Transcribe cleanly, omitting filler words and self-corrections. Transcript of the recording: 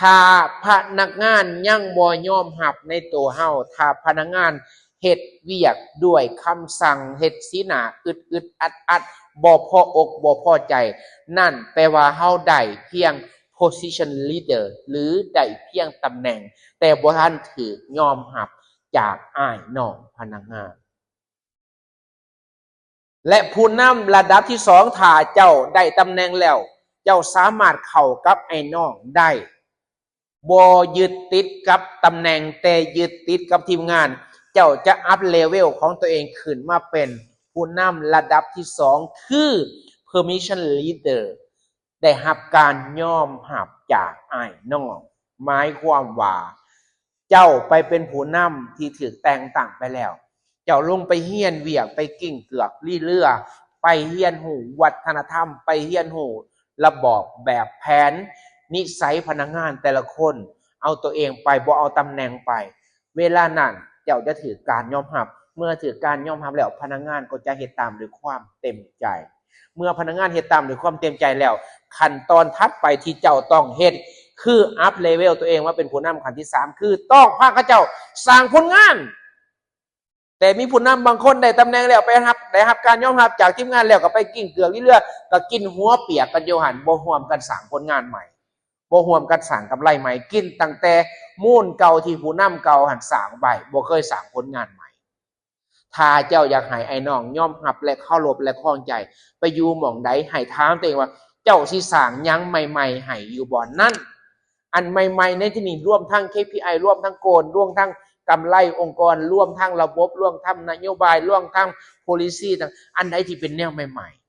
ถ้าพนักงานยังบ่ยอมรับในตัวเฮาถ้าพนักงานเฮ็ดเวียกด้วยคำสั่งเฮ็ดสีหน้าอึดอัดบ่พออกบ่พอใจนั่นแปลว่าเฮาได้เพียง position leader หรือได้เพียงตำแหน่งแต่บ่ทันถูกยอมรับจากอ้ายน้องพนักงานและผู้นำระดับที่2ถ้าเจ้าได้ตำแหน่งแล้วเจ้าสามารถเข้ากับไอ้น้องได้บ่ยึดติดกับตำแหน่งแต่ยึดติดกับทีมงานเจ้าจะอัพเลเวลของตัวเองขึ้นมาเป็นผู้นำระดับที่2คือ permission leader ได้รับการยอมรับจากอ้ายน้องหมายความว่าเจ้าไปเป็นผู้นำที่ถูกแต่งตั้งไปแล้วเจ้าลงไปเฮียนเวียกไปกิ้งเกือกลี่เรือไปเฮียนหูวัฒนธรรมไปเฮียนหูระบอบแบบแผนนิสัยพนักงานแต่ละคนเอาตัวเองไปบ่เอาตำแหน่งไปเวลานั้นเจ้าจะถือการยอมรับเมื่อถือการยอมรับแล้วพนักงานก็จะเฮ็ดตามด้วยความเต็มใจเมื่อพนักงานเฮ็ดตามด้วยความเต็มใจแล้วขั้นตอนถัดไปที่เจ้าต้องเฮ็ดคืออัพเลเวลตัวเองว่าเป็นผู้นำขั้นที่3คือต้องพาเขาเจ้าสร้างผลงานแต่มีผู้นำบางคนได้ตำแหน่งแล้วไปได้รับการยอมรับจากทีมงานแล้วก็ไปกิ้งเกลือกเรื่อยๆก็กินหัวเปียกกันอยู่หั่นบ่ร่วมกันสร้างผลงานใหม่บ่ร่วมกันสร้างกำไรใหม่กินตั้งแต่มูลเก่าที่ผู้นำเก่าหั่นสร้างไว้บ่เคยสร้างผลงานใหม่ถ้าเจ้าอยากให้ไอ้น้องยอมรับและเคารพและคล้องใจไปอยู่หม่องใดให้ถามตัวเองว่าเจ้าสิสร้างหยังใหม่ๆให้อยู่บ่นั้นอันใหม่ๆในที่นี้รวมทั้ง KPI รวมทั้งโกลรวมทั้งกำไรองค์กรร่วมทั้งระบบร่วมทั้งนโยบายร่วมทั้ง policy ต่างอันใดที่เป็นแนวใหม่ๆ